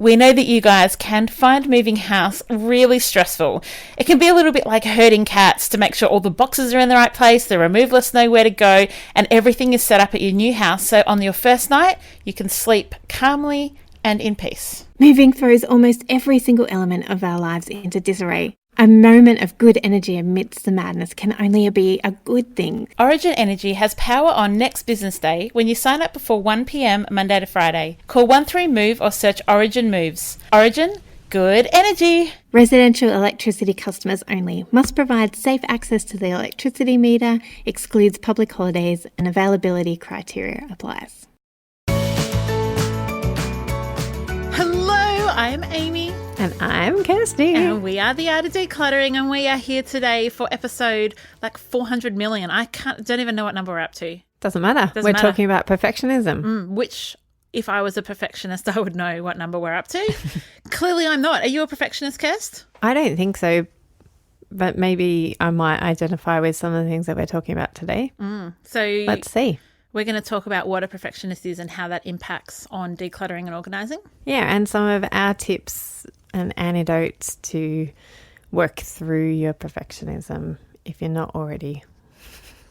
We know that you guys can find moving house really stressful. It can be a little bit like herding cats to make sure all the boxes are in the right place, the removalists know where to go, and everything is set up at your new house so on your first night you can sleep calmly and in peace. Moving throws almost every single element of our lives into disarray. A moment of good energy amidst the madness can only be a good thing. Origin Energy has power on next business day when you sign up before 1 p.m. Monday to Friday. Call 13MOVE or search Origin Moves. Origin, good energy. Residential electricity customers only. Must provide safe access to the electricity meter, excludes public holidays, and availability criteria applies. Hello, I'm Amy. And I'm Kirsty. And we are the Art of Decluttering, and we are here today for episode 400 million. Don't even know what number we're up to. Doesn't matter. We're talking about perfectionism. Which, if I was a perfectionist, I would know what number we're up to. Clearly I'm not. Are you a perfectionist, Kirst? I don't think so, but maybe I might identify with some of the things that we're talking about today. So let's see. We're going to talk about what a perfectionist is and how that impacts on decluttering and organising. Yeah, and some of our tips and antidotes to work through your perfectionism if you're not already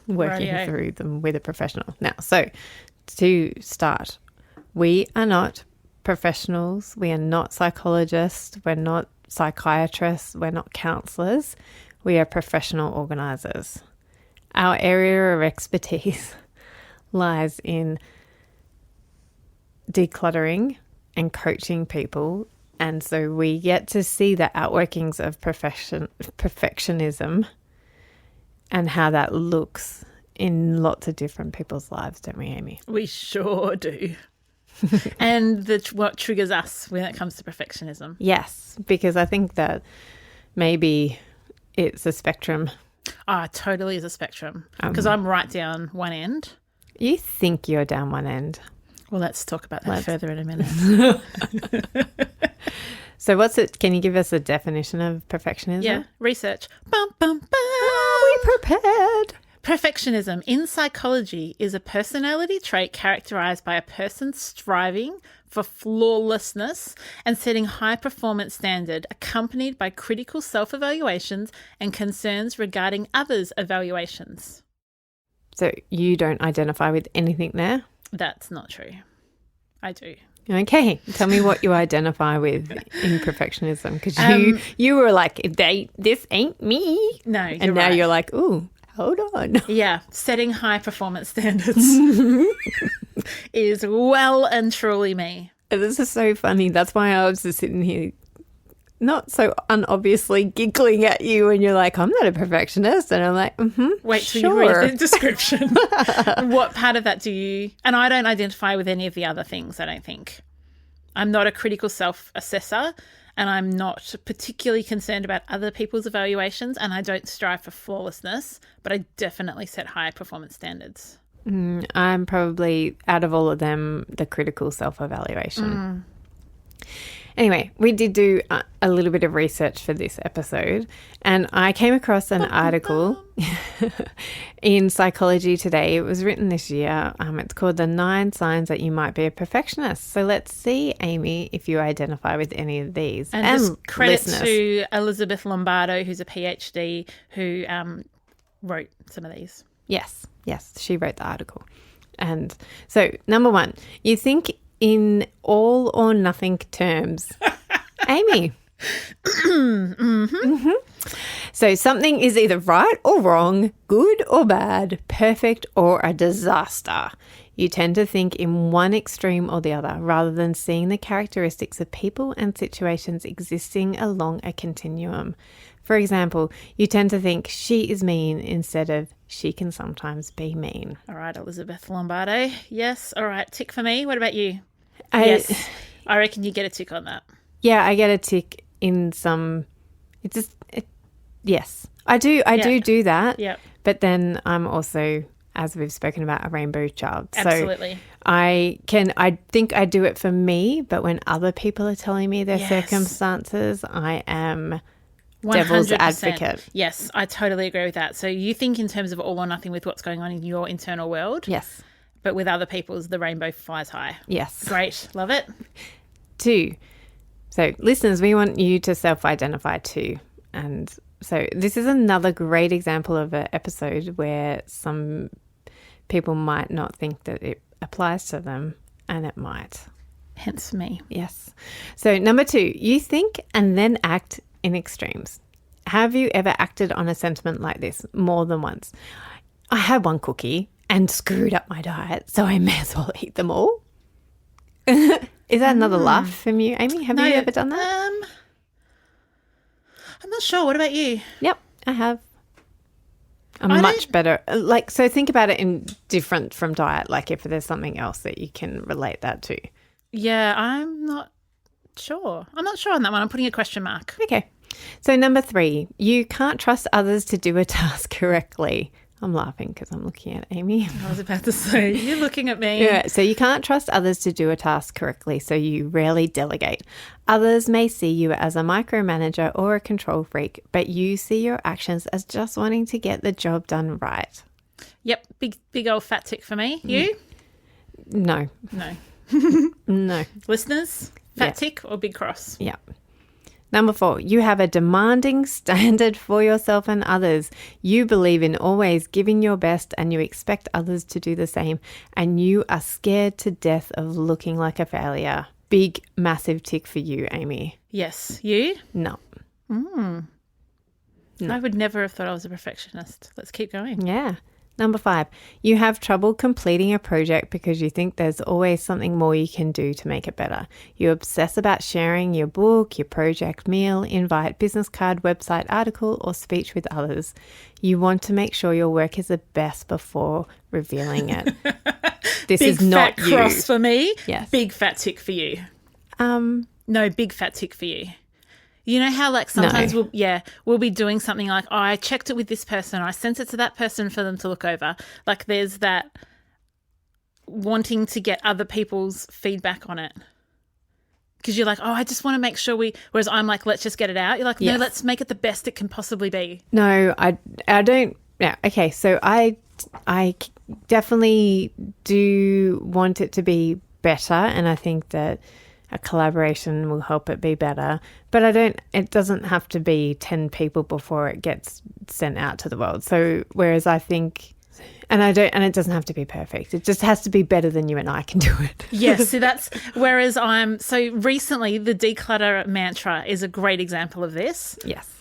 working through them with a professional. Now, so to start, we are not professionals. We are not psychologists. We're not psychiatrists. We're not counsellors. We are professional organisers. Our area of expertise lies in decluttering and coaching people, and so we get to see the outworkings of perfectionism and how that looks in lots of different people's lives, don't we, Amy? We sure do. And what triggers us when it comes to perfectionism. Yes, because I think that maybe it's a spectrum. It totally is a spectrum, because I'm right down one end. You think you're down one end. Well, let's talk about that further in a minute. So what's it? Can you give us a definition of perfectionism? Yeah, research. Bum, bum, bum. Are we prepared? Perfectionism in psychology is a personality trait characterized by a person striving for flawlessness and setting high performance standard, accompanied by critical self-evaluations and concerns regarding others' evaluations. So you don't identify with anything there? That's not true. I do. Okay. Tell me what you identify with in perfectionism, because you were like, this ain't me. No, and now you're like, ooh, hold on. Yeah, setting high performance standards is well and truly me. This is so funny. That's why I was just sitting here not so unobviously giggling at you and you're like, I'm not a perfectionist. And I'm like, Wait till you read the description. What part of that do you... And I don't identify with any of the other things, I don't think. I'm not a critical self-assessor, and I'm not particularly concerned about other people's evaluations, and I don't strive for flawlessness, but I definitely set high performance standards. I'm probably, out of all of them, the critical self-evaluation. Anyway, we did do a little bit of research for this episode, and I came across an article in Psychology Today. It was written this year. It's called The 9 Signs That You Might Be a Perfectionist. So let's see, Amy, if you identify with any of these. And just credit to Elizabeth Lombardo, who's a PhD, who wrote some of these. Yes, she wrote the article. And so, number 1, you think in all or nothing terms. Amy. So something is either right or wrong, good or bad, perfect or a disaster. You tend to think in one extreme or the other, rather than seeing the characteristics of people and situations existing along a continuum. For example, you tend to think she is mean instead of she can sometimes be mean. All right, Elizabeth Lombardo. Yes. All right. Tick for me. What about you? Yes. I reckon you get a tick on that. Yeah, I get a tick in some. Yes, I do. I do that. Yeah. But then I'm also, as we've spoken about, a rainbow child. Absolutely. So I think I do it for me, but when other people are telling me their circumstances, I am 100%. Devil's advocate. Yes, I totally agree with that. So you think in terms of all or nothing with what's going on in your internal world. Yes. But with other people's, the rainbow flies high. Yes. Great. Love it. 2, So listeners, we want you to self-identify too. And so this is another great example of an episode where some people might not think that it applies to them, and it might. Hence me. Yes. So number 2, you think and then act in extremes. Have you ever acted on a sentiment like this more than once? I had one cookie and screwed up my diet, so I may as well eat them all. Is that another laugh from you, Amy? Have you ever done that? I'm not sure. What about you? Yep, I have. I'm much better. So think about it in different from diet, like if there's something else that you can relate that to. Yeah, I'm not sure. I'm not sure on that one. I'm putting a question mark. Okay. So number 3, you can't trust others to do a task correctly. I'm laughing because I'm looking at Amy. I was about to say, you're looking at me. Yeah, so you can't trust others to do a task correctly, so you rarely delegate. Others may see you as a micromanager or a control freak, but you see your actions as just wanting to get the job done right. Yep, big old fat tick for me. You? No. No. Listeners, fat tick or big cross? Yeah. Number 4, you have a demanding standard for yourself and others. You believe in always giving your best and you expect others to do the same. And you are scared to death of looking like a failure. Big, massive tick for you, Amy. Yes. You? No. No. I would never have thought I was a perfectionist. Let's keep going. Yeah. Number 5, you have trouble completing a project because you think there's always something more you can do to make it better. You obsess about sharing your book, your project, meal, invite, business card, website, article, or speech with others. You want to make sure your work is the best before revealing it. This is not you. Big fat cross for me. Yes. Big fat tick for you. No, big fat tick for you. You know how like sometimes we'll be doing something like, oh, I checked it with this person, I sent it to that person for them to look over. Like there's that wanting to get other people's feedback on it. Because you're like, oh, I just want to make sure whereas I'm like, let's just get it out. You're like, no, let's make it the best it can possibly be. No, I don't. Yeah. Okay. So I definitely do want it to be better. And I think that a collaboration will help it be better, but it doesn't have to be 10 people before it gets sent out to the world. So whereas I think, and it doesn't have to be perfect. It just has to be better than you and I can do it. Yes. So whereas so recently the declutter mantra is a great example of this. Yes.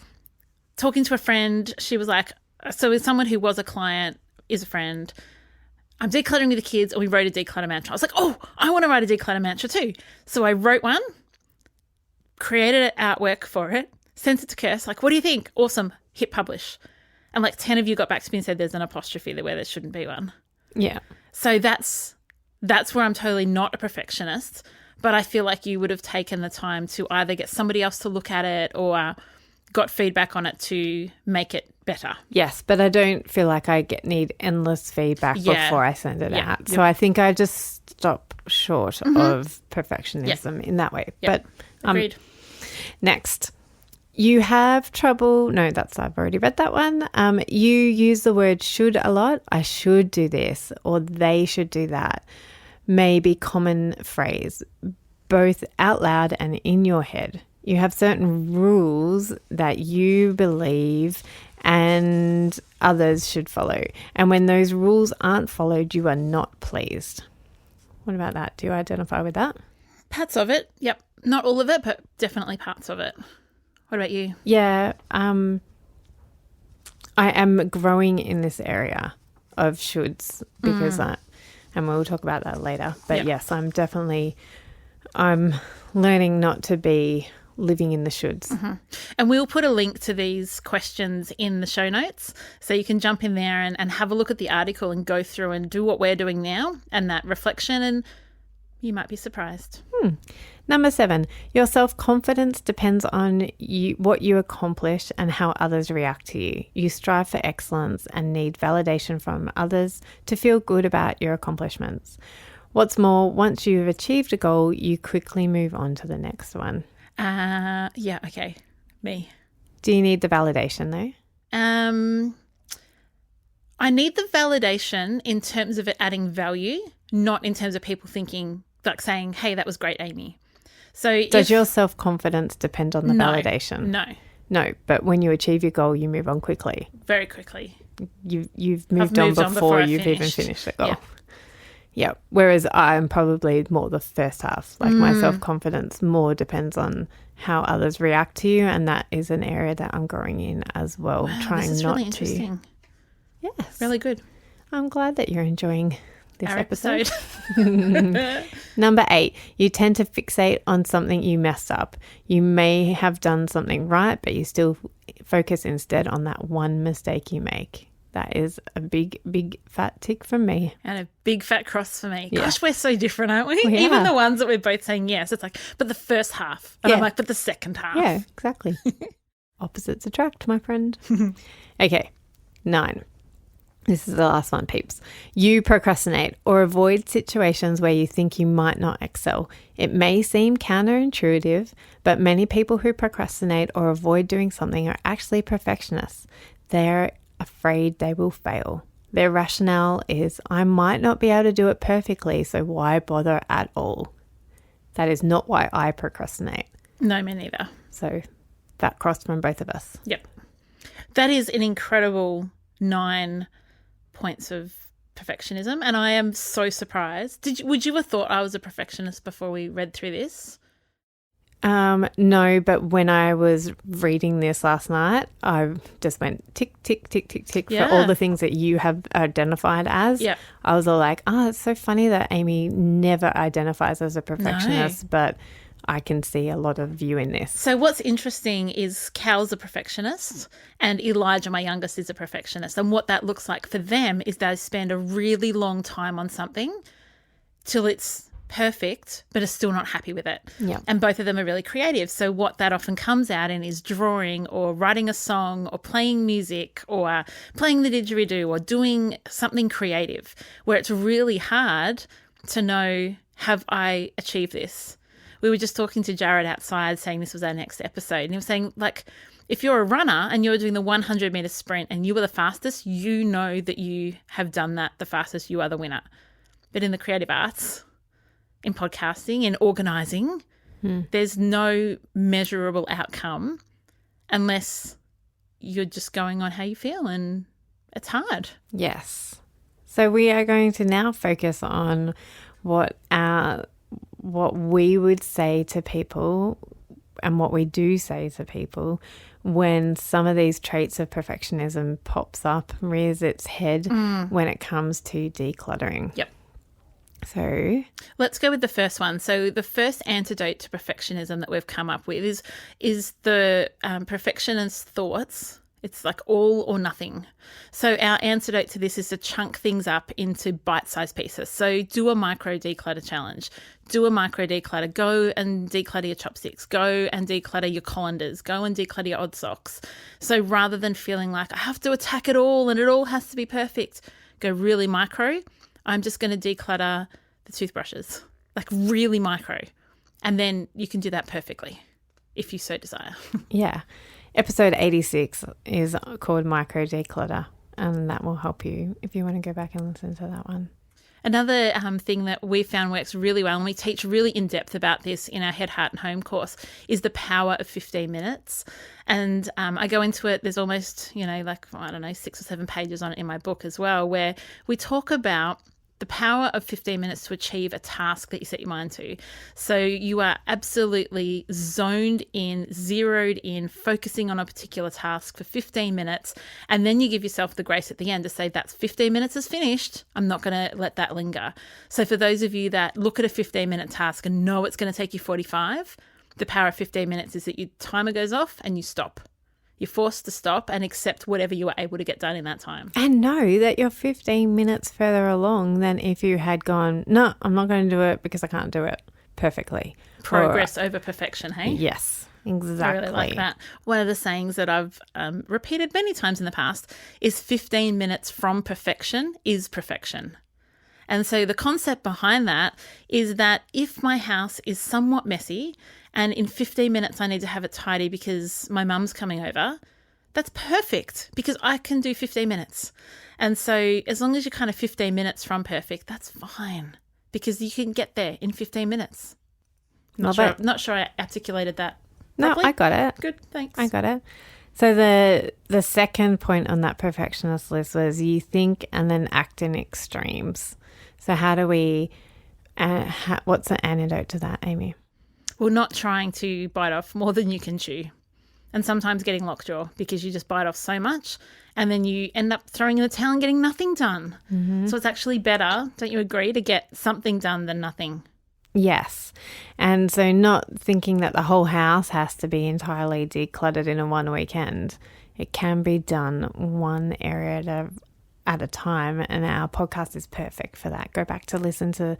Talking to a friend, she was like, so as someone who was a client, is a friend, I'm decluttering with the kids, and we wrote a declutter mantra. I was like, oh, I want to write a declutter mantra too. So I wrote one, created an artwork for it, sent it to Kirst, like, what do you think? Awesome. Hit publish. And like 10 of you got back to me and said there's an apostrophe there where there shouldn't be one. Yeah. So that's where I'm totally not a perfectionist, but I feel like you would have taken the time to either get somebody else to look at it or got feedback on it to make it better. Yes, but I don't feel like I need endless feedback before I send it out. So I think I just stop short of perfectionism in that way. Yep. But agreed. Next, you have trouble. No, I've already read that one. You use the word should a lot. I should do this or they should do that. Maybe common phrase, both out loud and in your head. You have certain rules that you believe and others should follow. And when those rules aren't followed, you are not pleased. What about that? Do you identify with that? Parts of it. Yep. Not all of it, but definitely parts of it. What about you? Yeah. I am growing in this area of shoulds because and we'll talk about that later. But yes, I'm learning not to be living in the shoulds. Mm-hmm. And we'll put a link to these questions in the show notes so you can jump in there and have a look at the article and go through and do what we're doing now and that reflection, and you might be surprised. Number 7, your self-confidence depends on what you accomplish and how others react to you. You strive for excellence and need validation from others to feel good about your accomplishments. What's more, once you've achieved a goal, you quickly move on to the next one. Okay. Me. Do you need the validation though? I need the validation in terms of it adding value, not in terms of people thinking, like saying, hey, that was great, Amy. So does your self-confidence depend on the validation? No, but when you achieve your goal, you move on quickly. Very quickly. You've moved on before you've even finished the goal. Yeah. Whereas I'm probably more the first half. Like my self-confidence more depends on how others react to you, and that is an area that I'm growing in as well. Wow, trying this is not really interesting. to. Yes. Really good. I'm glad that you're enjoying this Our episode. Number 8, you tend to fixate on something you messed up. You may have done something right, but you still focus instead on that one mistake you make. That is a big, big fat tick from me. And a big fat cross for me. Yeah. Gosh, we're so different, aren't we? We Even are. the ones that we're both saying yes, it's like, but the first half. And I'm like, but the second half. Yeah, exactly. Opposites attract, my friend. Okay, 9. This is the last one, peeps. You procrastinate or avoid situations where you think you might not excel. It may seem counterintuitive, but many people who procrastinate or avoid doing something are actually perfectionists. They're afraid they will fail. Their rationale is, I might not be able to do it perfectly, so why bother at all? That is not why I procrastinate. No, me neither. So that crossed from both of us. Yep. That is an incredible 9 points of perfectionism, and I am so surprised. Would you have thought I was a perfectionist before we read through this? No, but when I was reading this last night, I just went tick, tick, tick, tick, tick for all the things that you have identified as. Yeah. I was all like, it's so funny that Amy never identifies as a perfectionist, but I can see a lot of you in this. So what's interesting is Cal's a perfectionist and Elijah, my youngest, is a perfectionist. And what that looks like for them is they spend a really long time on something till it's perfect, but are still not happy with it. Yeah. And both of them are really creative. So what that often comes out in is drawing or writing a song or playing music or playing the didgeridoo or doing something creative where it's really hard to know, have I achieved this? We were just talking to Jared outside saying this was our next episode. And he was saying, like, if you're a runner and you're doing the 100-meter sprint and you were the fastest, you know that you have done that the fastest, you are the winner. But in the creative arts, in podcasting, in organising, there's no measurable outcome unless you're just going on how you feel, and it's hard. Yes. So we are going to now focus on what we would say to people and what we do say to people when some of these traits of perfectionism pops up, rears its head when it comes to decluttering. Yep. So let's go with the first one. So the first antidote to perfectionism that we've come up with is the perfectionist thoughts. It's like all or nothing. So our antidote to this is to chunk things up into bite-sized pieces. So do a micro declutter challenge. Do a micro declutter. Go and declutter your chopsticks. Go and declutter your colanders. Go and declutter your odd socks. So rather than feeling like I have to attack it all and it all has to be perfect, go really micro. I'm just going to declutter the toothbrushes, like really micro. And then you can do that perfectly if you so desire. Yeah. Episode 86 is called Micro Declutter, and that will help you if you want to go back and listen to that one. Another thing that we found works really well, and we teach really in depth about this in our Head, Heart and Home course, is the power of 15 minutes. And I go into it, there's almost, 6 or 7 pages on it in my book as well, where we talk about the power of 15 minutes to achieve a task that you set your mind to. So you are absolutely zoned in, zeroed in, focusing on a particular task for 15 minutes. And then you give yourself the grace at the end to say, that's 15 minutes is finished. I'm not going to let that linger. So for those of you that look at a 15-minute task and know it's going to take you 45, the power of 15 minutes is that your timer goes off and you stop. You're forced to stop and accept whatever you were able to get done in that time. And know that you're 15 minutes further along than if you had gone, no, I'm not going to do it because I can't do it perfectly. Progress over perfection, hey? Yes, exactly. I really like that. One of the sayings that I've repeated many times in the past is 15 minutes from perfection is perfection. And so the concept behind that is that if my house is somewhat messy and in 15 minutes I need to have it tidy because my mum's coming over, that's perfect because I can do 15 minutes. And so as long as you're kind of 15 minutes from perfect, that's fine because you can get there in 15 minutes. Not sure I articulated that properly. No, I got it. Good, thanks. I got it. So the second point on that perfectionist list was you think and then act in extremes. So how do we, what's the antidote to that, Amy? Well, not trying to bite off more than you can chew. And sometimes getting lockjaw because you just bite off so much and then you end up throwing in the towel and getting nothing done. Mm-hmm. So it's actually better, don't you agree, to get something done than nothing? Yes. And so not thinking that the whole house has to be entirely decluttered in a one weekend. It can be done one area at a time, and our podcast is perfect for that. Go back to listen to,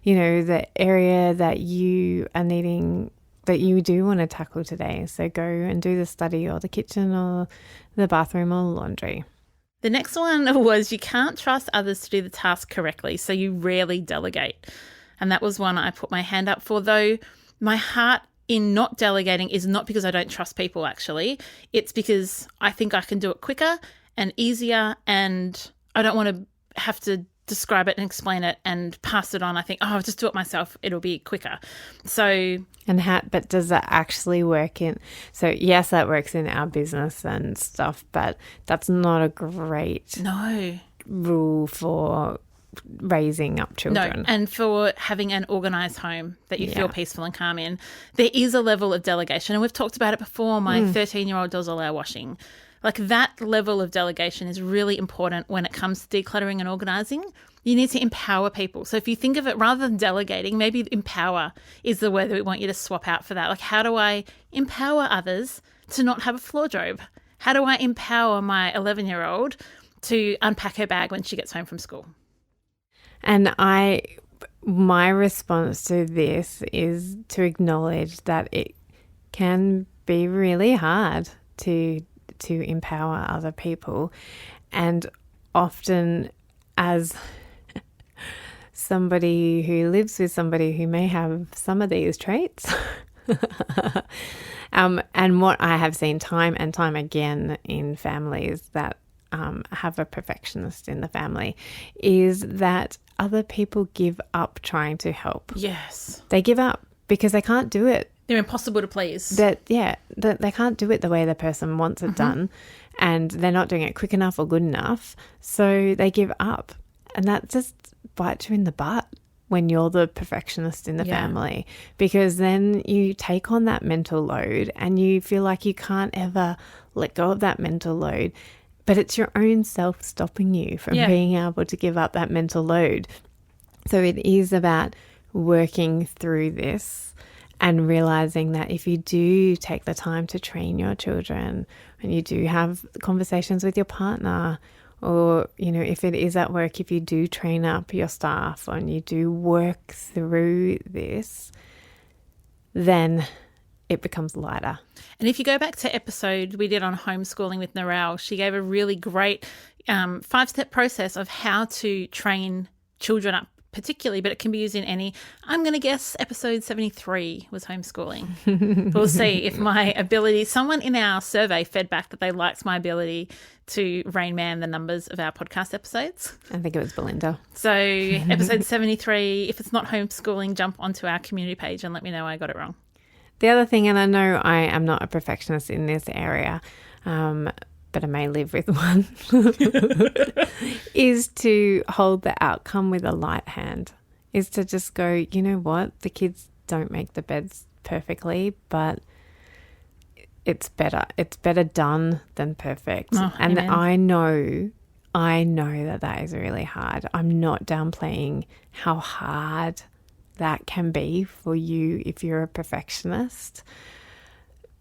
the area that you are needing, that you do want to tackle today. So go and do the study or the kitchen or the bathroom or laundry. The next one was you can't trust others to do the task correctly, so you rarely delegate. And that was one I put my hand up for, though my heart in not delegating is not because I don't trust people, actually. It's because I think I can do it quicker and easier, and I don't want to have to describe it and explain it and pass it on. I think, I'll just do it myself. It'll be quicker. So, but does that actually work in? So yes, that works in our business and stuff, but that's not a great rule for raising up children. No, and for having an organised home that you feel peaceful and calm in, there is a level of delegation, and we've talked about it before. My 13-year-old does all our washing. Like, that level of delegation is really important when it comes to decluttering and organising. You need to empower people. So if you think of it, rather than delegating, maybe empower is the word that we want you to swap out for that. Like, how do I empower others to not have a floor job? How do I empower my 11-year-old to unpack her bag when she gets home from school? And my response to this is to acknowledge that it can be really hard to empower other people. And often, as somebody who lives with somebody who may have some of these traits, and what I have seen time and time again in families that have a perfectionist in the family, is that other people give up trying to help. Yes. They give up because they can't do it. They're impossible to please. That they can't do it the way the person wants it done, and they're not doing it quick enough or good enough, so they give up. And that just bites you in the butt when you're the perfectionist in the family, because then you take on that mental load and you feel like you can't ever let go of that mental load. But it's your own self stopping you from being able to give up that mental load. So it is about working through this and realizing that if you do take the time to train your children, and you do have conversations with your partner, or, if it is at work, if you do train up your staff and you do work through this, then it becomes lighter. And if you go back to episode we did on homeschooling with Narelle, she gave a really great 5-step process of how to train children up particularly, but it can be used in any. I'm going to guess episode 73 was homeschooling. We'll see if my ability, someone in our survey fed back that they liked my ability to Rain Man the numbers of our podcast episodes. I think it was Belinda. So episode 73, if it's not homeschooling, jump onto our community page and let me know I got it wrong. The other thing, and I know I am not a perfectionist in this area, but I may live with one, is to hold the outcome with a light hand, is to just go, you know what, the kids don't make the beds perfectly, but it's better. It's better done than perfect. Oh, and amen. I know that is really hard. I'm not downplaying how hard that can be for you if you're a perfectionist,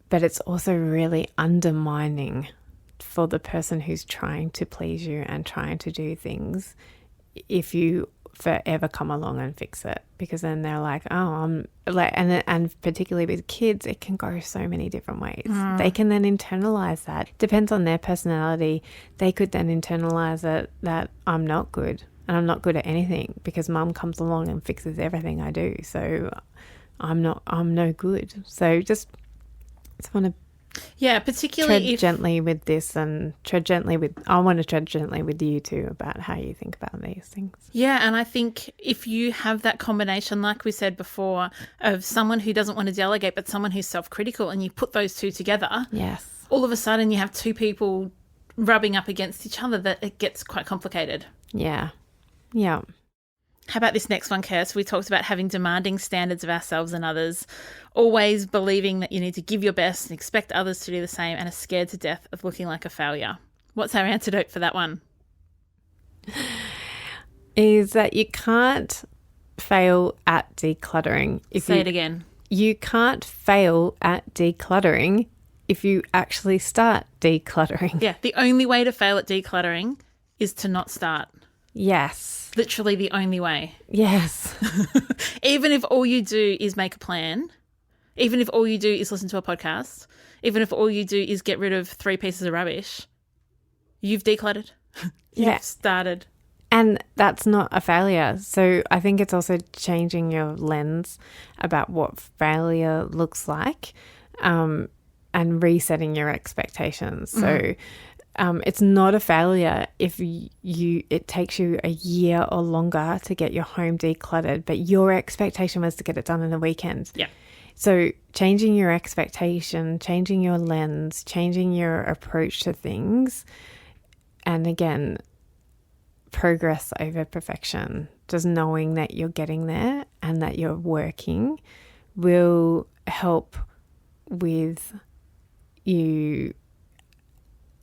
but it's also really undermining for the person who's trying to please you and trying to do things if you forever come along and fix it, because then they're like, oh, I'm like, and particularly with kids, it can go so many different ways. They can then internalize that. Depends on their personality. They could then internalize it that I'm not good and I'm not good at anything because mum comes along and fixes everything I do. So I'm no good. So just want to Yeah, particularly tread gently with this and I want to tread gently with you too about how you think about these things. Yeah, and I think if you have that combination, like we said before, of someone who doesn't want to delegate but someone who's self-critical, and you put those two together, yes, all of a sudden you have two people rubbing up against each other that it gets quite complicated. Yeah. How about this next one, Kirst? We talked about having demanding standards of ourselves and others, always believing that you need to give your best and expect others to do the same, and are scared to death of looking like a failure. What's our antidote for that one? Is that you can't fail at decluttering. Say it again. You can't fail at decluttering if you actually start decluttering. Yeah, the only way to fail at decluttering is to not start. Yes. Literally the only way. Yes. Even if all you do is make a plan, even if all you do is listen to a podcast, even if all you do is get rid of 3 pieces of rubbish, you've decluttered. You've started. And that's not a failure. So I think it's also changing your lens about what failure looks like, and resetting your expectations. So it's not a failure if it takes you a year or longer to get your home decluttered, but your expectation was to get it done in a weekend. Yeah. So changing your expectation, changing your lens, changing your approach to things, and again, progress over perfection, just knowing that you're getting there and that you're working will help with you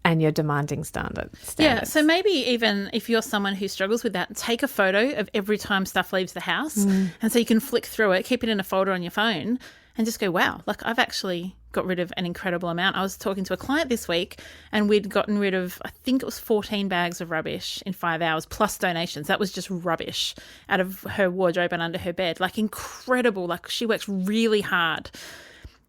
and your demanding standards. Yeah, so maybe even if you're someone who struggles with that, take a photo of every time stuff leaves the house, and so you can flick through it, keep it in a folder on your phone, and just go, wow, like I've actually got rid of an incredible amount. I was talking to a client this week and we'd gotten rid of, I think it was 14 bags of rubbish in 5 hours plus donations. That was just rubbish out of her wardrobe and under her bed. Like incredible. Like she works really hard.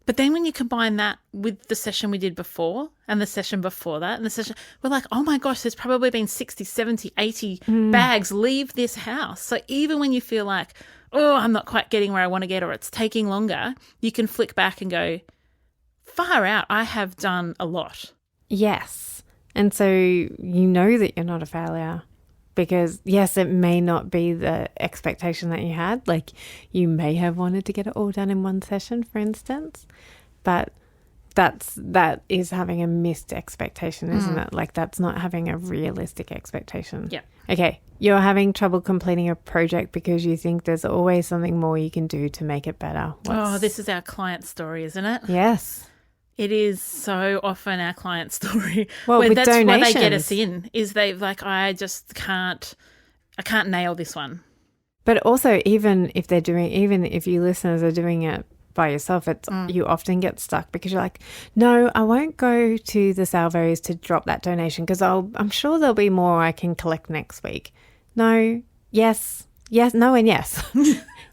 But then when you combine that with the session we did before and the session before that and the session, we're like, oh my gosh, there's probably been 60, 70, 80 bags leave this house. So even when you feel like, oh, I'm not quite getting where I want to get or it's taking longer, you can flick back and go, far out, I have done a lot. Yes. And so you know that you're not a failure. Because, yes, it may not be the expectation that you had. Like, you may have wanted to get it all done in one session, for instance. But that is having a missed expectation, isn't it? Like, that's not having a realistic expectation. Yeah. Okay, you're having trouble completing a project because you think there's always something more you can do to make it better. This is our client story, isn't it? Yes. It is so often our client story. Well, with that's donations. why they get us in, is they like, I can't nail this one. But also, even if you listeners are doing it by yourself, you often get stuck because you're like, no, I won't go to the salvos to drop that donation because I'm sure there'll be more I can collect next week. No, yes, no, and yes.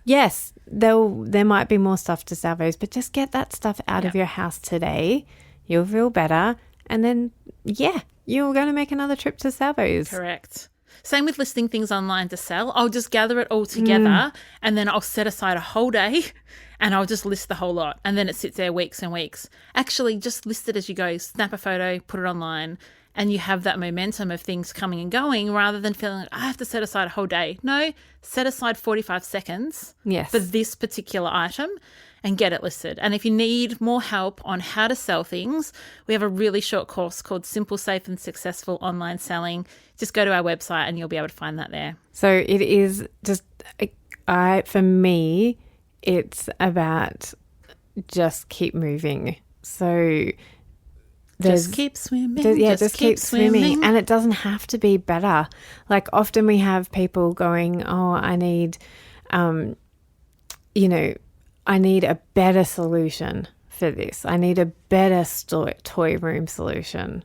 Yes, there might be more stuff to salvos, but just get that stuff out of your house today. You'll feel better. And then, you're going to make another trip to salvos. Correct. Same with listing things online to sell. I'll just gather it all together and then I'll set aside a whole day and I'll just list the whole lot. And then it sits there weeks and weeks. Actually, just list it as you go. Snap a photo, put it online. And you have that momentum of things coming and going rather than feeling like I have to set aside a whole day. No, set aside 45 seconds for this particular item and get it listed. And if you need more help on how to sell things, we have a really short course called Simple, Safe and Successful Online Selling. Just go to our website and you'll be able to find that there. So it is just, for me, it's about just keep moving. So just keep swimming. Just keep swimming. And it doesn't have to be better. Like often we have people going, oh, I need, I need a better solution for this. I need a better toy room solution.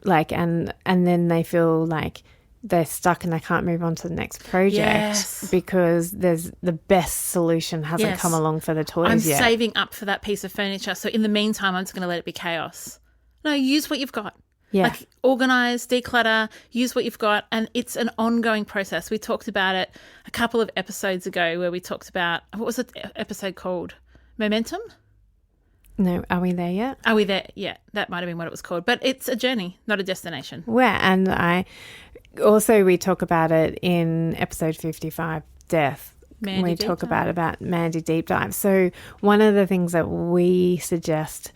Like, and then they feel like they're stuck and they can't move on to the next project because the best solution hasn't come along for the toys yet. I'm saving up for that piece of furniture. So in the meantime, I'm just going to let it be chaos. No, use what you've got. Yeah. Like organize, declutter, use what you've got. And it's an ongoing process. We talked about it a couple of episodes ago where we talked about, what was the episode called? Momentum? No, are we there yet? Are we there? Yeah, that might have been what it was called. But it's a journey, not a destination. Yeah, and we talk about it in episode 55, Death. We talk about Mandy Deep Dive. So one of the things that we suggest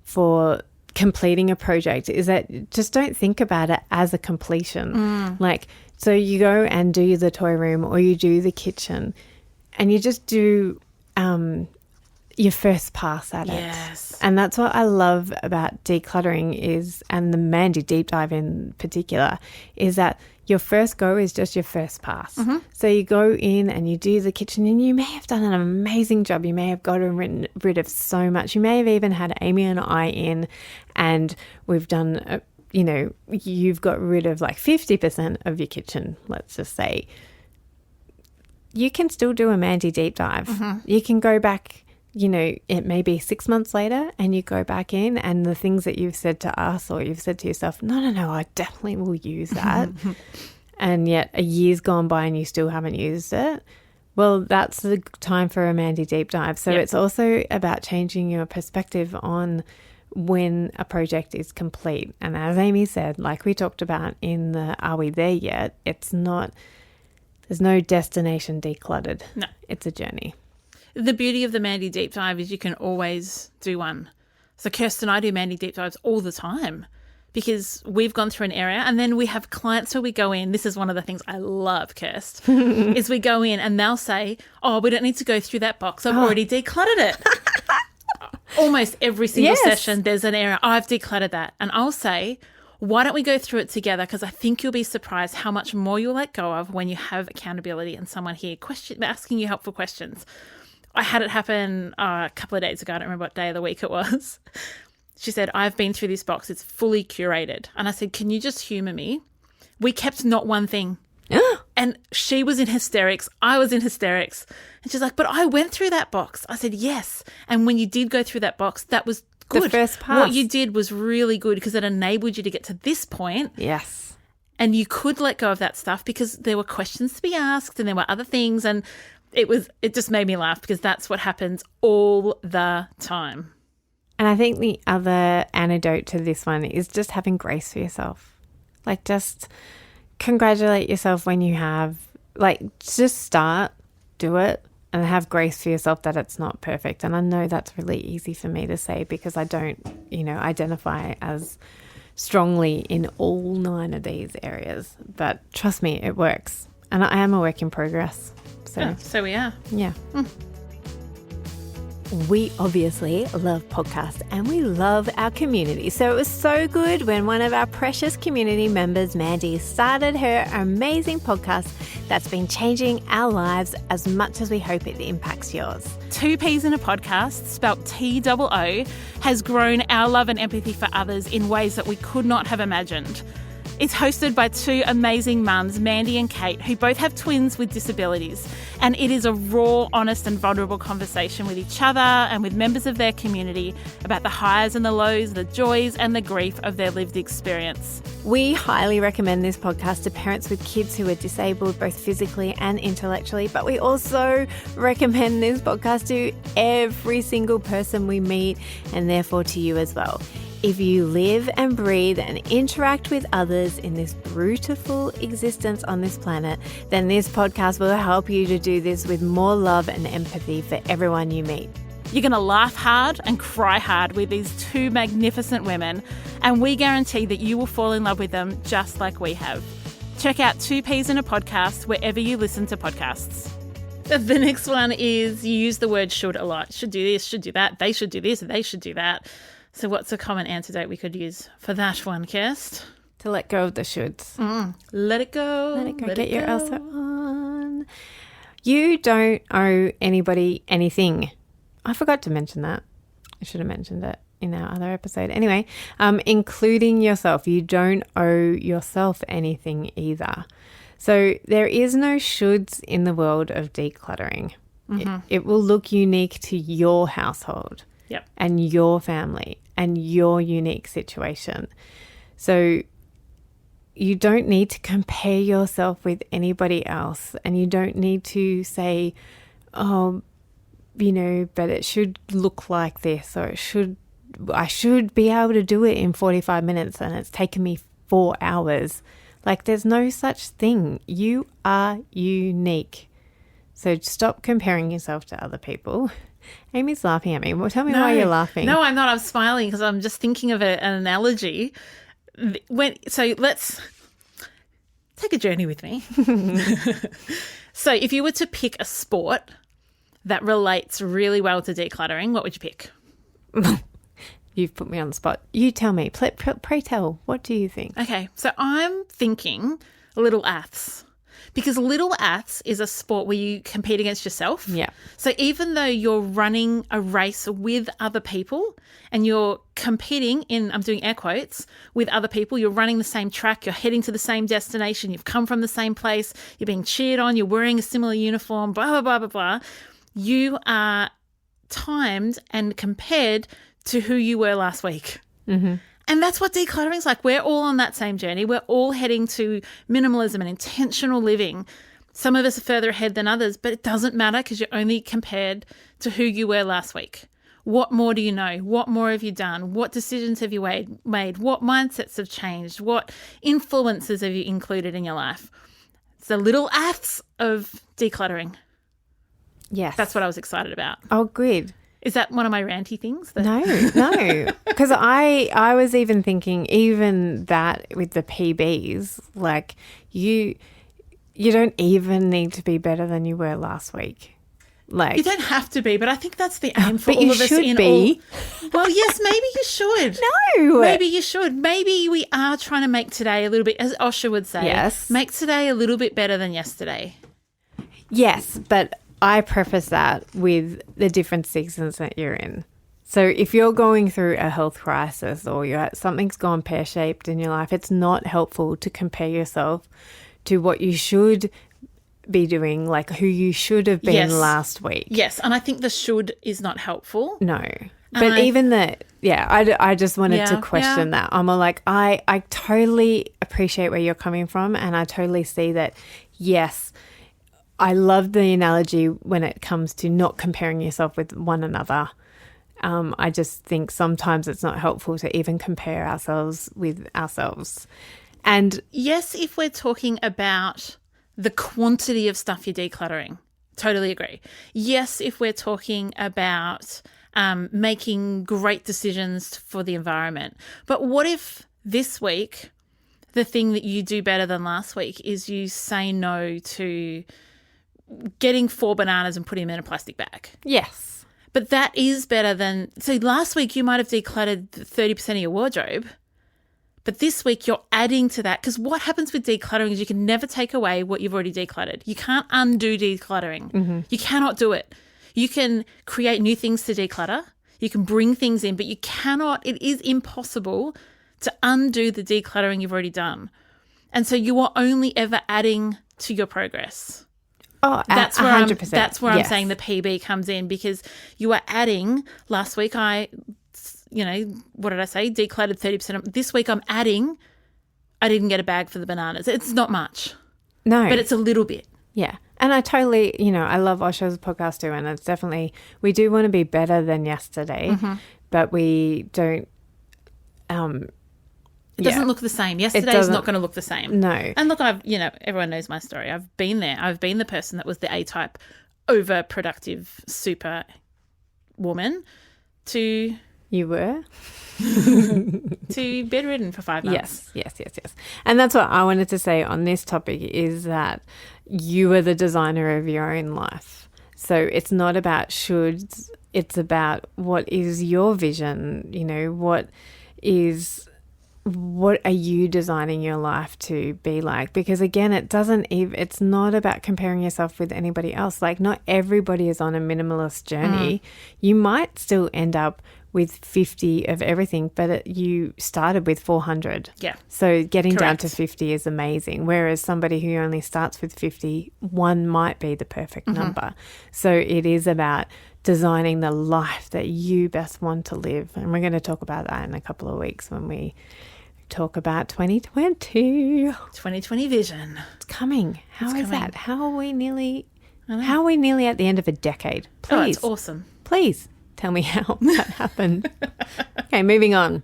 for completing a project is that just don't think about it as a completion. Like, so you go and do the toy room or you do the kitchen and you just do your first pass at it. And that's what I love about decluttering and the Mandy Deep Dive in particular, is that your first go is just your first pass. So you go in and you do the kitchen and you may have done an amazing job. You may have gotten rid of so much. You may have even had Amy and I in and we've done, you've got rid of like 50% of your kitchen, let's just say. You can still do a Mandy Deep Dive. You can go back, it may be 6 months later and you go back in and the things that you've said to us or you've said to yourself, no, I definitely will use that. And yet a year's gone by and you still haven't used it. Well, that's the time for a Mandy Deep Dive. So it's also about changing your perspective on when a project is complete. And as Amy said, like we talked about in the Are We There Yet? There's no destination decluttered. No. It's a journey. The beauty of the Mandy Deep Dive is you can always do one. So Kirsten and I do Mandy Deep Dives all the time because we've gone through an area and then we have clients where we go in. This is one of the things I love, Kirst, is we go in and they'll say, oh, we don't need to go through that box. I've already decluttered it. Almost every single session there's an area. I've decluttered that. And I'll say, why don't we go through it together? Because I think you'll be surprised how much more you'll let go of when you have accountability and someone here asking you helpful questions. I had it happen a couple of days ago. I don't remember what day of the week it was. She said, I've been through this box. It's fully curated. And I said, can you just humour me? We kept not one thing. And she was in hysterics. I was in hysterics. And she's like, but I went through that box. I said, yes. And when you did go through that box, that was good. The first pass. What you did was really good because it enabled you to get to this point. Yes. And you could let go of that stuff because there were questions to be asked and there were other things. And it just made me laugh because that's what happens all the time. And I think the other antidote to this one is just having grace for yourself. Like, just congratulate yourself when you have, just start, do it, and have grace for yourself that it's not perfect. And I know that's really easy for me to say because I don't, identify as strongly in all 9 of these areas. But trust me, it works. And I am a work in progress. So we are. Yeah. We obviously love podcasts and we love our community. So it was so good when one of our precious community members, Mandy, started her amazing podcast that's been changing our lives as much as we hope it impacts yours. 2 Peas in a Podcast, spelt TOO, has grown our love and empathy for others in ways that we could not have imagined. It's hosted by 2 amazing mums, Mandy and Kate, who both have twins with disabilities. And it is a raw, honest and vulnerable conversation with each other and with members of their community about the highs and the lows, the joys and the grief of their lived experience. We highly recommend this podcast to parents with kids who are disabled both physically and intellectually, but we also recommend this podcast to every single person we meet and therefore to you as well. If you live and breathe and interact with others in this beautiful existence on this planet, then this podcast will help you to do this with more love and empathy for everyone you meet. You're going to laugh hard and cry hard with these 2 magnificent women, and we guarantee that you will fall in love with them just like we have. Check out 2 Peas in a Podcast wherever you listen to podcasts. The next one is you use the word should a lot. Should do this, should do that, they should do this, they should do that. So what's a common antidote we could use for that one, Kirst? To let go of the shoulds. Let it go. Let it go. Get your Elsa on. You don't owe anybody anything. I forgot to mention that. I should have mentioned it in our other episode. Anyway, including yourself. You don't owe yourself anything either. So there is no shoulds in the world of decluttering. It will look unique to your household. Yep. And your family and your unique situation. So you don't need to compare yourself with anybody else, and you don't need to say, oh, but it should look like this, or I should be able to do it in 45 minutes and it's taken me 4 hours. Like, there's no such thing. You are unique. So stop comparing yourself to other people. Amy's laughing at me. Well, tell me why you're laughing. No, I'm not. I'm smiling because I'm just thinking of an analogy. So let's take a journey with me. So if you were to pick a sport that relates really well to decluttering, what would you pick? You've put me on the spot. You tell me. Pray tell. What do you think? Okay, so I'm thinking Little Aths. Because Little Aths is a sport where you compete against yourself. Yeah. So even though you're running a race with other people and you're competing in, I'm doing air quotes, with other people, you're running the same track, you're heading to the same destination, you've come from the same place, you're being cheered on, you're wearing a similar uniform, blah, blah, blah, blah, blah. You are timed and compared to who you were last week. Mm-hmm. And that's what decluttering is like. We're all on that same journey. We're all heading to minimalism and intentional living. Some of us are further ahead than others, but it doesn't matter because you're only compared to who you were last week. What more do you know? What more have you done? What decisions have you made? What mindsets have changed? What influences have you included in your life? It's the little acts of decluttering. Yes. That's what I was excited about. Oh, good. Is that one of my ranty things? No. Because I was even thinking, even that with the PBs, like you don't even need to be better than you were last week. Like, you don't have to be, but I think that's the aim for all of us. But you should be. Well, yes, maybe you should. No. Maybe you should. Maybe we are trying to make today a little bit, as Osher would say, yes, make today a little bit better than yesterday. Yes, but I preface that with the different seasons that you're in. So if you're going through a health crisis or something's gone pear-shaped in your life, it's not helpful to compare yourself to what you should be doing, like who you should have been last week. Yes, and I think the should is not helpful. No. But I just wanted to question that. I'm like, I totally appreciate where you're coming from, and I totally see that, yes, I love the analogy when it comes to not comparing yourself with one another. I just think sometimes it's not helpful to even compare ourselves with ourselves. And yes, if we're talking about the quantity of stuff you're decluttering, totally agree. Yes, if we're talking about making great decisions for the environment. But what if this week the thing that you do better than last week is you say no to getting 4 bananas and putting them in a plastic bag? Yes. But that is better than... So last week you might have decluttered 30% of your wardrobe, but this week you're adding to that, because what happens with decluttering is you can never take away what you've already decluttered. You can't undo decluttering. Mm-hmm. You cannot do it. You can create new things to declutter. You can bring things in, but you cannot... It is impossible to undo the decluttering you've already done. And so you are only ever adding to your progress. Oh, that's where 100%. That's where I'm saying the PB comes in, because you are adding. Last week what did I say? Decluttered 30%. This week I'm adding. I didn't get a bag for the bananas. It's not much. No. But it's a little bit. Yeah. And I totally, I love Osher's podcast too, and it's definitely, we do want to be better than yesterday, mm-hmm. but we don't, it doesn't look the same. Yesterday is not going to look the same. No. And look, everyone knows my story. I've been there. I've been the person that was the A-type, overproductive, super woman to... You were? to bedridden for 5 months. Yes. And that's what I wanted to say on this topic, is that you are the designer of your own life. So it's not about shoulds. It's about what is your vision, what are you designing your life to be like? Because again, it's not about comparing yourself with anybody else. Like, not everybody is on a minimalist journey. You might still end up with 50 of everything, but you started with 400. Yeah. So getting down Correct. to 50 is amazing. Whereas somebody who only starts with 50, one might be the perfect number. So it is about designing the life that you best want to live. And we're going to talk about that in a couple of weeks when we talk about 2020. 2020 vision. It's coming. How is that? How are we nearly How are we nearly at the end of a decade? Please. Oh, it's awesome. Please tell me how that happened. Okay, moving on.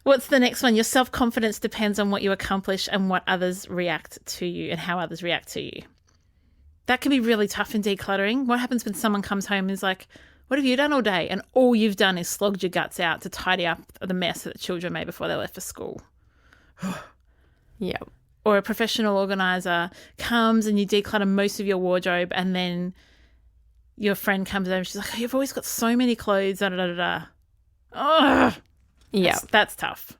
What's the next one? Your self-confidence depends on what you accomplish and what others react to you and how others react to you. That can be really tough in decluttering. What happens when someone comes home and is like, what have you done all day? And all you've done is slogged your guts out to tidy up the mess that the children made before they left for school. Yeah. Or a professional organizer comes and you declutter most of your wardrobe, and then your friend comes over and she's like, oh, you've always got so many clothes, da da da da. Ugh. Yeah. That's tough.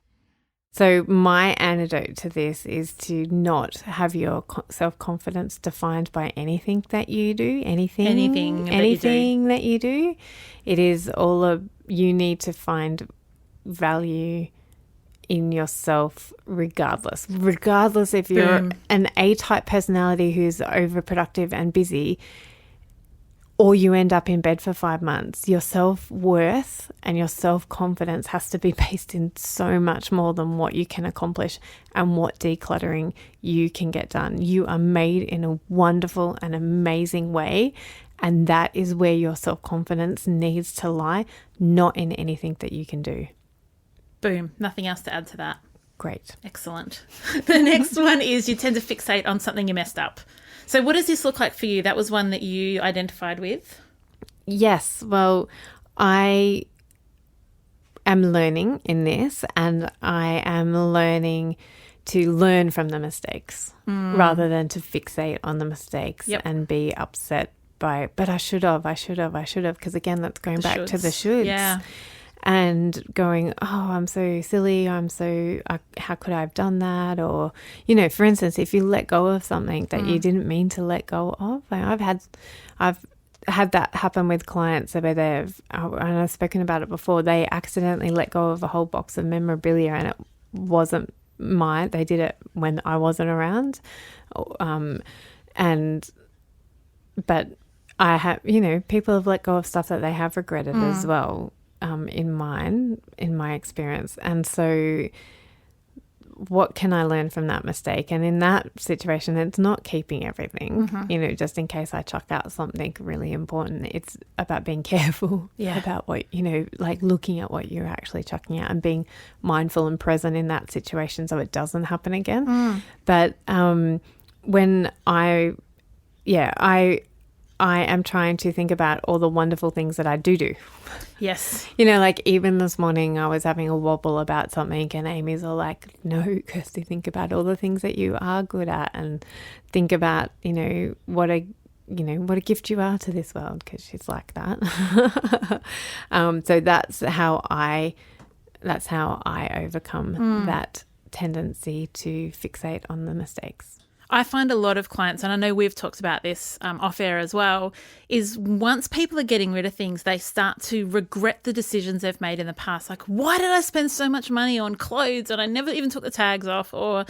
So my antidote to this is to not have your self-confidence defined by anything that you do, anything that you do. It is you need to find value in yourself regardless if you're an A-type personality who's overproductive and busy, or you end up in bed for 5 months. Your self-worth and your self-confidence has to be based in so much more than what you can accomplish and what decluttering you can get done. You are made in a wonderful and amazing way, and that is where your self-confidence needs to lie, not in anything that you can do. Boom. Nothing else to add to that. Great. Excellent. The next one is you tend to fixate on something you messed up. So what does this look like for you? That was one that you identified with? Yes. Well, I am learning in this, and I am learning to learn from the mistakes rather than to fixate on the mistakes and be upset by, but I should have. Because again, that's going back to the shoulds. Yeah. And going, oh, I'm so silly. How could I have done that? Or, for instance, if you let go of something that you didn't mean to let go of. I've had that happen with clients where and I've spoken about it before, they accidentally let go of a whole box of memorabilia and it wasn't mine. They did it when I wasn't around. But I have, people have let go of stuff that they have regretted as well. In my experience. And so what can I learn from that mistake? And in that situation, it's not keeping everything, just in case I chuck out something really important. It's about being careful about what, like looking at what you're actually chucking out and being mindful and present in that situation so it doesn't happen again. But when I am trying to think about all the wonderful things that I do. Yes. Like even this morning I was having a wobble about something and Amy's all like, no, Kirsty, think about all the things that you are good at and think about, what a gift you are to this world, because she's like that. So that's how I overcome that tendency to fixate on the mistakes. I find a lot of clients, and I know we've talked about this off air as well, is once people are getting rid of things, they start to regret the decisions they've made in the past. Like, why did I spend so much money on clothes and I never even took the tags off? Or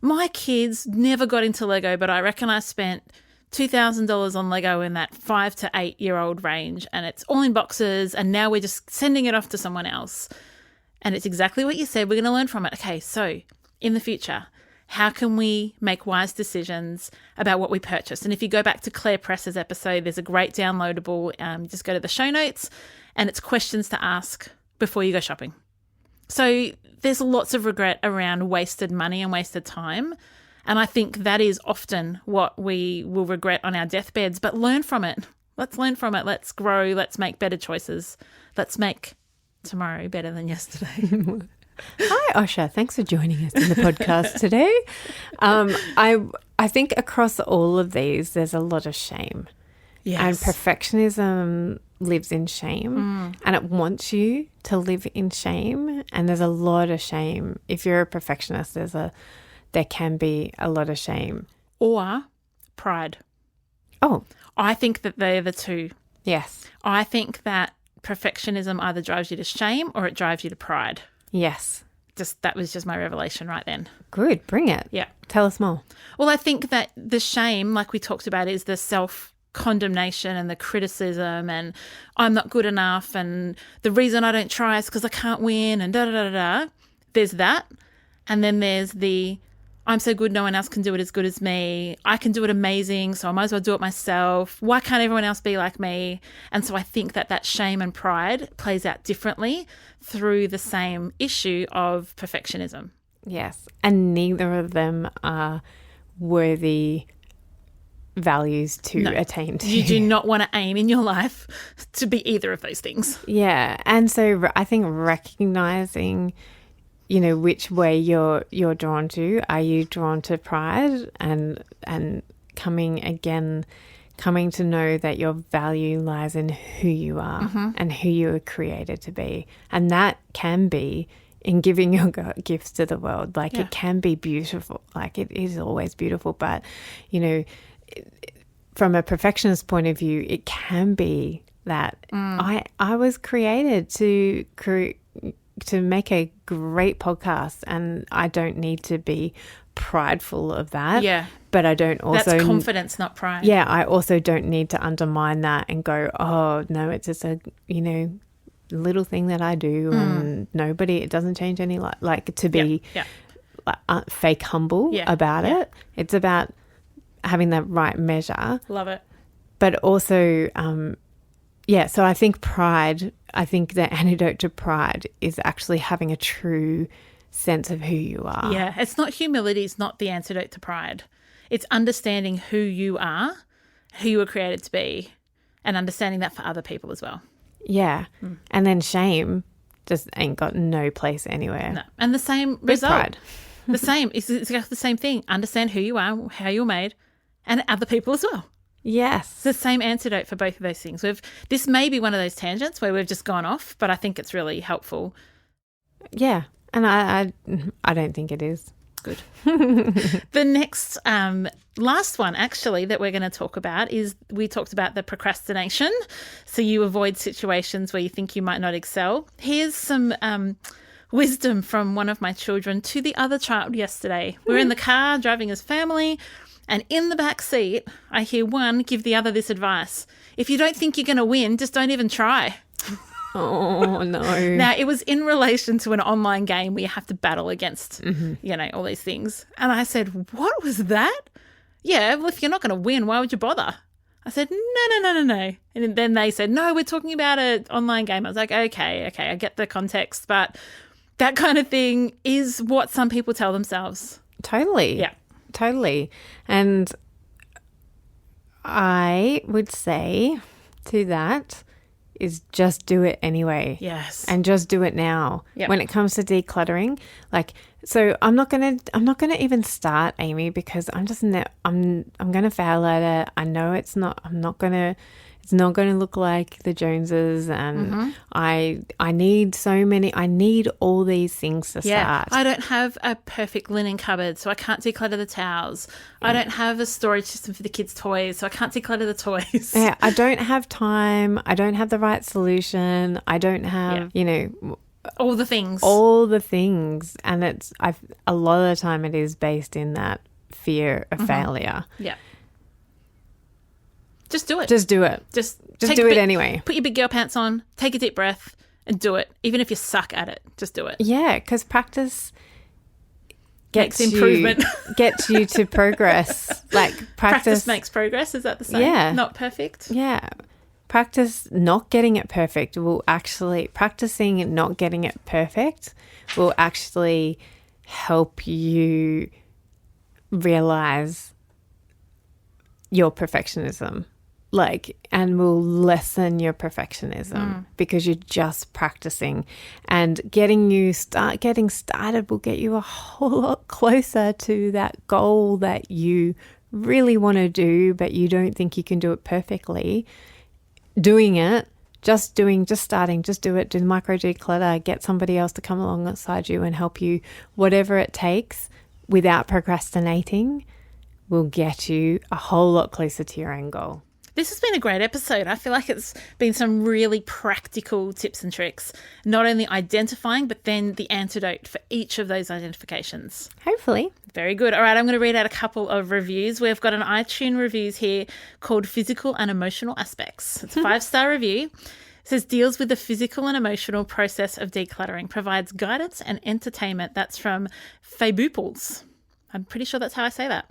my kids never got into Lego, but I reckon I spent $2,000 on Lego in that 5 to 8 year old range, and it's all in boxes, and now we're just sending it off to someone else. And it's exactly what you said. We're going to learn from it. Okay, so in the future, how can we make wise decisions about what we purchase? And if you go back to Claire Press's episode, there's a great downloadable. Just go to the show notes and it's questions to ask before you go shopping. So there's lots of regret around wasted money and wasted time. And I think that is often what we will regret on our deathbeds, but learn from it. Let's learn from it. Let's grow. Let's make better choices. Let's make tomorrow better than yesterday. Hi, Osher. Thanks for joining us in the podcast today. I think across all of these, there's a lot of shame. Yes. And perfectionism lives in shame and it wants you to live in shame. And there's a lot of shame. If you're a perfectionist, there can be a lot of shame. Or pride. Oh. I think that they're the two. Yes. I think that perfectionism either drives you to shame or it drives you to pride. Yes. That was just my revelation right then. Good. Bring it. Yeah. Tell us more. Well, I think that the shame, like we talked about, is the self-condemnation and the criticism and I'm not good enough and the reason I don't try is because I can't win and da-da-da-da-da. There's that. And then there's the I'm so good, no one else can do it as good as me. I can do it amazing, so I might as well do it myself. Why can't everyone else be like me? And so I think that shame and pride plays out differently through the same issue of perfectionism. Yes, and neither of them are worthy values to attain to. You do not want to aim in your life to be either of those things. Yeah, and so I think recognizing, which way you're drawn to. Are you drawn to pride and coming to know that your value lies in who you are and who you were created to be, and that can be in giving your gifts to the world. Like it can be beautiful. Like it is always beautiful, but from a perfectionist point of view, it can be that I was created to make a great podcast, and I don't need to be prideful of that. Yeah. But I don't also... That's confidence, not pride. Yeah, I also don't need to undermine that and go, oh, no, it's just a, little thing that I do and it doesn't change any like to be fake humble about it. It's about having the right measure. Love it. But also, so I think the antidote to pride is actually having a true sense of who you are. Yeah, it's not humility, it's not the antidote to pride. It's understanding who you are, who you were created to be, and understanding that for other people as well. Yeah. And then shame just ain't got no place anywhere. No. And the same result. Pride. The same. It's exactly the same thing. Understand who you are, how you're made, and other people as well. Yes. It's the same antidote for both of those things. This may be one of those tangents where we've just gone off, but I think it's really helpful. Yeah. And I don't think it is. Good. The next last one actually that we're going to talk about is we talked about the procrastination. So you avoid situations where you think you might not excel. Here's some wisdom from one of my children to the other child yesterday. We were in the car driving as family, and in the back seat I hear one give the other this advice. If you don't think you're going to win, just don't even try. Oh, no. Now, it was in relation to an online game where you have to battle against, all these things. And I said, what was that? Yeah, well, if you're not going to win, why would you bother? I said, no. And then they said, no, we're talking about an online game. I was like, okay, I get the context. But that kind of thing is what some people tell themselves. Totally. Yeah. Totally. And I would say to that is just do it anyway. Yes. And just do it now. Yep. When it comes to decluttering, so I'm not gonna even start, Amy, because I'm gonna fail at it. I know it's not gonna look like the Joneses, and I need all these things to start. I don't have a perfect linen cupboard, so I can't declutter the towels. Yeah. I don't have a storage system for the kids' toys, so I can't declutter the toys. Yeah, I don't have time. I don't have the right solution. I don't have, all the things. And a lot of the time it is based in that fear of failure. Yeah. Just do it. Just do it. Just do it anyway. Put your big girl pants on, take a deep breath, and do it. Even if you suck at it, just do it. Yeah, because practice gets improvement. Gets you to progress. Like practice makes progress. Is that the same? Yeah. Not perfect? Yeah. Practicing not getting it perfect will actually help you realize your perfectionism, and will lessen your perfectionism because you're just practicing, and getting started will get you a whole lot closer to that goal that you really want to do, but you don't think you can do it perfectly. Doing it, just starting, just do it, do the micro declutter, get somebody else to come alongside you and help you, whatever it takes, without procrastinating, will get you a whole lot closer to your end goal. This has been a great episode. I feel like it's been some really practical tips and tricks, not only identifying, but then the antidote for each of those identifications. Hopefully. Very good. All right, I'm going to read out a couple of reviews. We've got an iTunes reviews here called Physical and Emotional Aspects. It's a 5-star review. It says, deals with the physical and emotional process of decluttering, provides guidance and entertainment. That's from Faibuples. I'm pretty sure that's how I say that.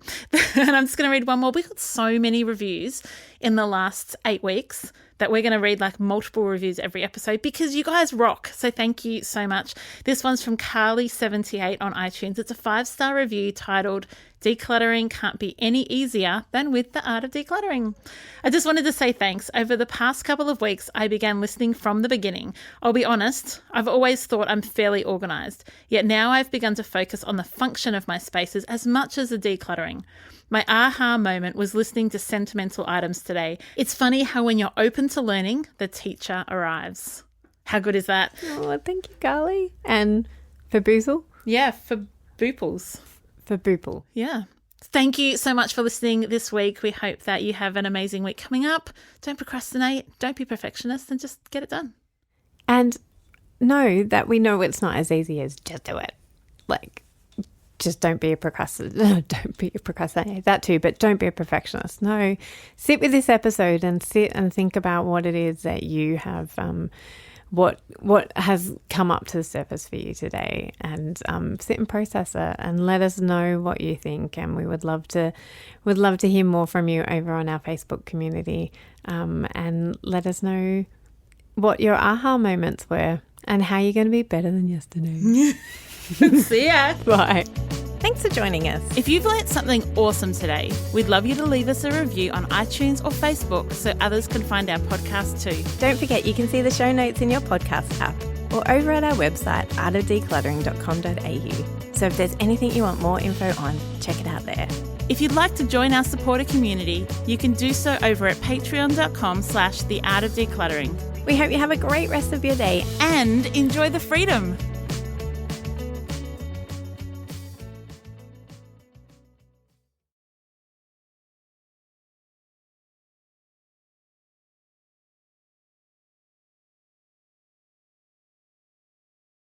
And I'm just going to read one more. We got so many reviews in the last 8 weeks that we're going to read like multiple reviews every episode because you guys rock. So thank you so much. This one's from Karli78 on iTunes. It's a 5-star review titled Decluttering Can't Be Any Easier Than With the Art of Decluttering. I just wanted to say thanks. Over the past couple of weeks, I began listening from the beginning. I'll be honest, I've always thought I'm fairly organised, yet now I've begun to focus on the function of my spaces as much as the decluttering. My aha moment was listening to sentimental items today. It's funny how when you're open to learning, the teacher arrives. How good is that? Oh, thank you, Karli. And Faibuples? Yeah, Faibuples. Faibuple. Yeah. Thank you so much for listening this week. We hope that you have an amazing week coming up. Don't procrastinate. Don't be perfectionist and just get it done. And know that we know it's not as easy as just do it. Like, just don't be a procrastinator. Don't be a procrastinator. That too, but don't be a perfectionist. No. Sit with this episode and sit and think about what it is that you have what has come up to the surface for you today, and sit and process it and let us know what you think. And we would love to hear more from you over on our Facebook community, and let us know what your aha moments were and how you're going to be better than yesterday. See ya. Bye. Thanks for joining us. If you've learnt something awesome today, we'd love you to leave us a review on iTunes or Facebook so others can find our podcast too. Don't forget you can see the show notes in your podcast app or over at our website, artofdecluttering.com.au. So if there's anything you want more info on, check it out there. If you'd like to join our supporter community, you can do so over at patreon.com/theartofdecluttering. We hope you have a great rest of your day and enjoy the freedom.